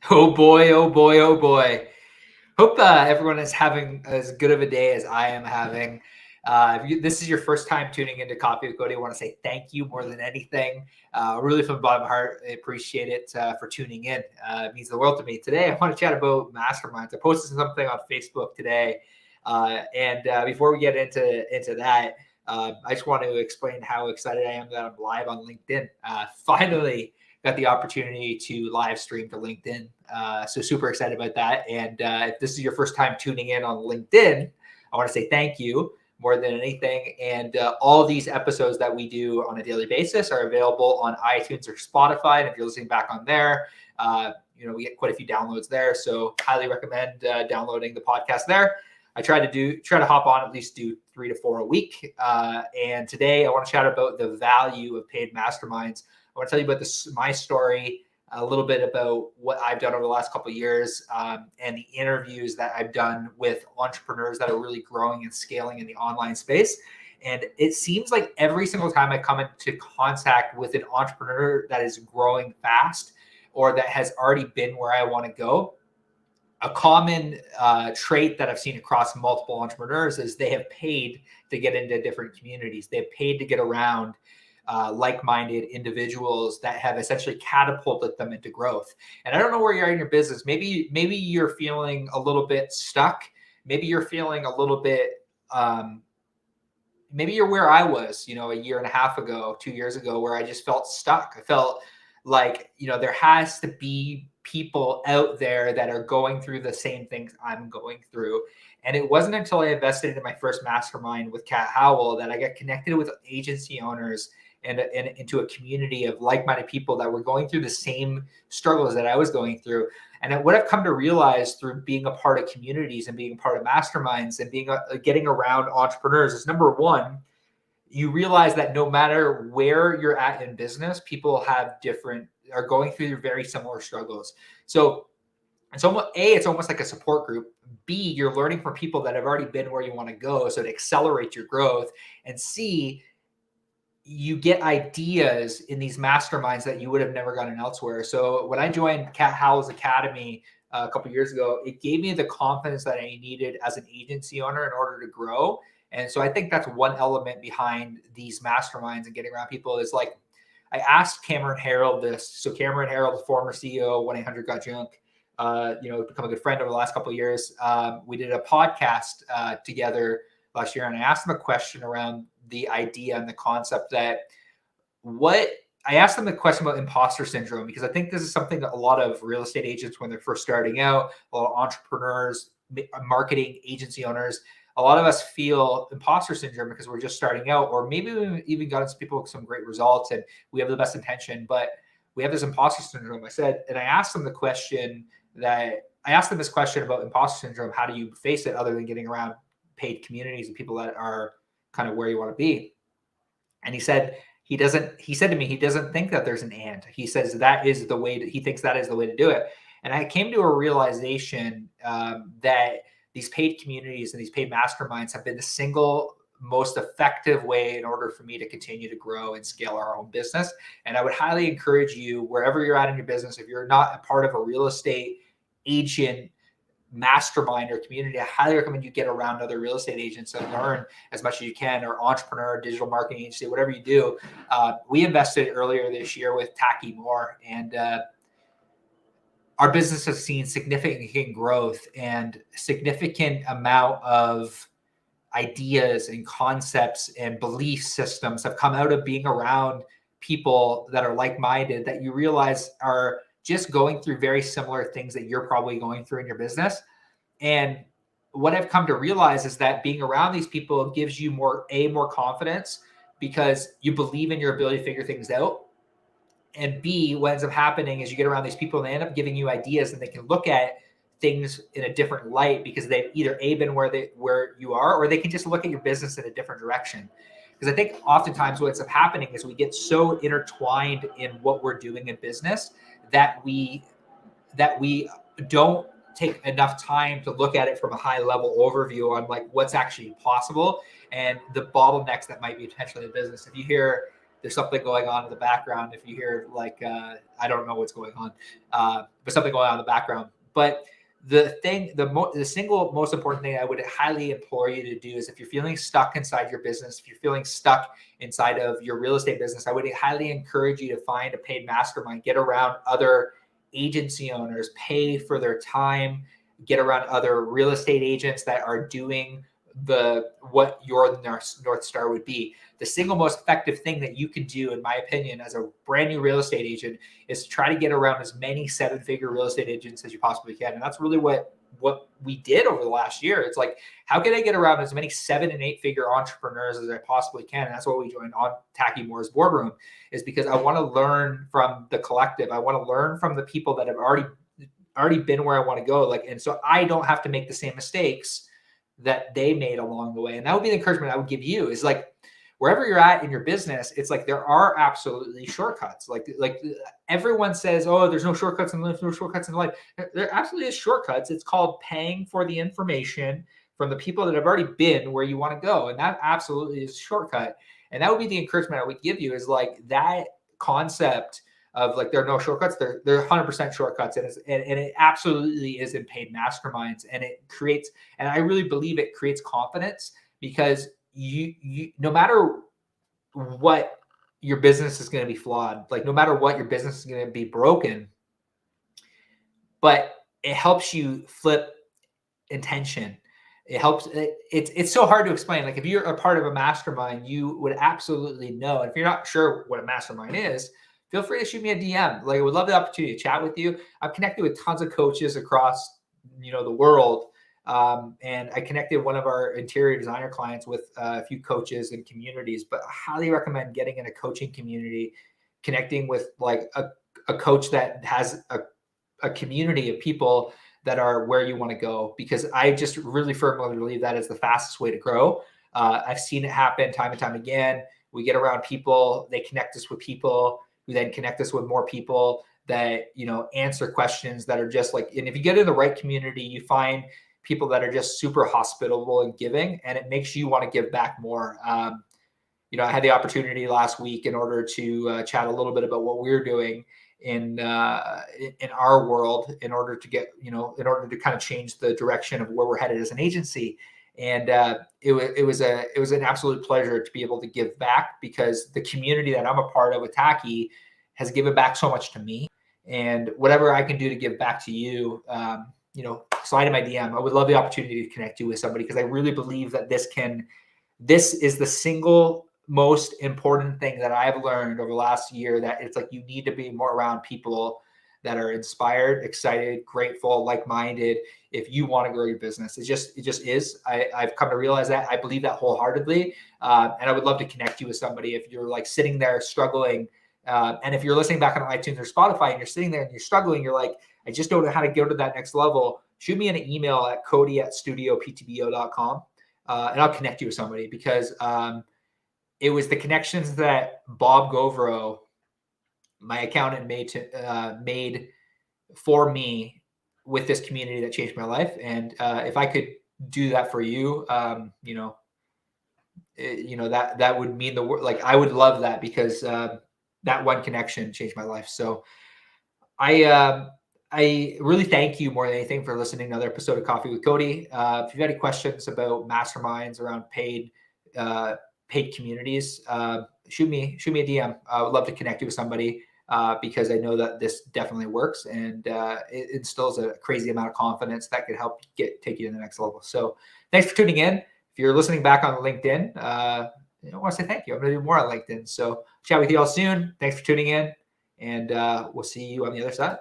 Oh boy, oh boy, oh boy. Hope everyone is having as good of a day as I am having. If this is your first time tuning into Coffee with Cody, I want to say thank you more than anything. Really from the bottom of my heart, I appreciate it for tuning in. It means the world to me. Today, I want to chat about masterminds. I posted something on Facebook today. And before we get into that, I just want to explain how excited I am that I'm live on LinkedIn. Finally, got the opportunity to live stream to LinkedIn. So super excited about that. And if this is your first time tuning in on LinkedIn, I want to say thank you more than anything. And all of these episodes that we do on a daily basis are available on iTunes or Spotify. And if you're listening back on there, we get quite a few downloads there. So highly recommend downloading the podcast there. I try to hop on at least do 3 to 4 a week. And today I want to chat about the value of paid masterminds. I want to tell you about my story, a little bit about what I've done over the last couple of years, and the interviews that I've done with entrepreneurs that are really growing and scaling in the online space. And it seems like every single time I come into contact with an entrepreneur that is growing fast or that has already been where I want to go, a common trait that I've seen across multiple entrepreneurs is they have paid to get into different communities. They've paid to get around like-minded individuals that have essentially catapulted them into growth. And I don't know where you are in your business. Maybe you're feeling a little bit stuck. Maybe you're feeling a little bit, maybe you're where I was, a year and a half ago, 2 years ago, where I just felt stuck. I felt like, there has to be people out there that are going through the same things I'm going through. And it wasn't until I invested in my first mastermind with Kat Howell that I got connected with agency owners and into a community of like-minded people that were going through the same struggles that I was going through. And what I've come to realize through being a part of communities and being a part of masterminds and getting around entrepreneurs is, number one, you realize that no matter where you're at in business, people are going through very similar struggles. So it's almost like a support group. B, you're learning from people that have already been where you want to go, so it accelerates your growth. And C, you get ideas in these masterminds that you would have never gotten elsewhere. So when I joined Kat Howell's Academy a couple of years ago, it gave me the confidence that I needed as an agency owner in order to grow. And so I think that's one element behind these masterminds and getting around people is like, I asked Cameron Harold this. So Cameron Harold, the former CEO of 1-800-GOT-JUNK, become a good friend over the last couple of years. We did a podcast together last year, and I asked him a question around the idea and the concept I asked them the question about imposter syndrome, because I think this is something that a lot of real estate agents, when they're first starting out, a lot of entrepreneurs, marketing agency owners, a lot of us feel imposter syndrome because we're just starting out, or maybe we've even gotten some people with some great results and we have the best intention, but we have this imposter syndrome. I asked them this question about imposter syndrome. How do you face it other than getting around paid communities and people that are kind of where you want to be? And he said to me, he doesn't think that there's an and. He says he thinks that is the way to do it. And I came to a realization that these paid communities and these paid masterminds have been the single most effective way in order for me to continue to grow and scale our own business. And I would highly encourage you, wherever you're at in your business, if you're not a part of a real estate agent mastermind or community, I highly recommend you get around other real estate agents and learn as much as you can, or entrepreneur, digital marketing agency, whatever you do. We invested earlier this year with Tacky Moore, and our business has seen significant growth and significant amount of ideas and concepts and belief systems have come out of being around people that are like-minded, that you realize are just going through very similar things that you're probably going through in your business. And what I've come to realize is that being around these people gives you more confidence because you believe in your ability to figure things out. And B, what ends up happening is you get around these people and they end up giving you ideas, and they can look at things in a different light because they've either been where you are, or they can just look at your business in a different direction. Because I think oftentimes what ends up happening is we get so intertwined in what we're doing in business that we don't take enough time to look at it from a high level overview on like what's actually possible and the bottlenecks that might be potentially in business. If you hear There's something going on in the background. If you hear like, I don't know what's going on, but something going on in the background. But the single most important thing I would highly implore you to do is, if you're feeling stuck inside your business, if you're feeling stuck inside of your real estate business, I would highly encourage you to find a paid mastermind, get around other agency owners, pay for their time, get around other real estate agents that are doing what your North Star would be. The single most effective thing that you can do, in my opinion, as a brand new real estate agent, is to try to get around as many 7-figure real estate agents as you possibly can. And that's really what we did over the last year. It's like, how can I get around as many 7- and 8-figure entrepreneurs as I possibly can? And that's why we joined on Tacky Moore's boardroom, is because I want to learn from the collective. I want to learn from the people that have already been where I want to go. And so I don't have to make the same mistakes that they made along the way. And that would be the encouragement I would give you, is like, wherever you're at in your business, it's like there are absolutely shortcuts. Like everyone says, oh, there's no shortcuts in life, no shortcuts in life. There absolutely is shortcuts. It's called paying for the information from the people that have already been where you want to go. And that absolutely is a shortcut. And that would be the encouragement I would give you, is like that concept of like, there are no shortcuts. They're 100% shortcuts. And it absolutely is in paid masterminds. And it creates, and I really believe it creates confidence, because you no matter what, your business is going to be flawed. Like, no matter what, your business is going to be broken, but it helps you flip intention. It helps. It's so hard to explain. Like, if you're a part of a mastermind, you would absolutely know. And if you're not sure what a mastermind is, feel free to shoot me a DM. Like, I would love the opportunity to chat with you. I've connected with tons of coaches across, the world. And I connected one of our interior designer clients with a few coaches and communities, but I highly recommend getting in a coaching community, connecting with like a coach that has a community of people that are where you want to go, because I just really firmly believe that is the fastest way to grow. I've seen it happen time and time again. We get around people, they connect us with people who then connect us with more people that, answer questions that are just like, and if you get in the right community, you find people that are just super hospitable and giving, and it makes you want to give back more. I had the opportunity last week in order to chat a little bit about what we're doing in our world, in order to get, in order to kind of change the direction of where we're headed as an agency. And it was an absolute pleasure to be able to give back, because the community that I'm a part of with Tacky has given back so much to me, and whatever I can do to give back to you, slide in my DM. I would love the opportunity to connect you with somebody, because I really believe that this is the single most important thing that I've learned over the last year, that it's like, you need to be more around people that are inspired, excited, grateful, like-minded, if you want to grow your business. It just is. I've come to realize that. I believe that wholeheartedly. And I would love to connect you with somebody if you're like sitting there struggling. And if you're listening back on iTunes or Spotify and you're sitting there and you're struggling, you're like, I just don't know how to go to that next level, shoot me an email at cody@studioptbo.com, and I'll connect you with somebody, because it was the connections that Bob Govro, my accountant, made for me with this community that changed my life. And if I could do that for you, that would mean the world. Like, I would love that, because that one connection changed my life. So I really thank you more than anything for listening to another episode of Coffee with Cody. If you've got any questions about masterminds around paid communities, shoot me a DM. I would love to connect you with somebody, because I know that this definitely works, and it instills a crazy amount of confidence that could help take you to the next level. So thanks for tuning in. If you're listening back on LinkedIn, I want to say thank you. I'm going to do more on LinkedIn. So chat with you all soon. Thanks for tuning in, and we'll see you on the other side.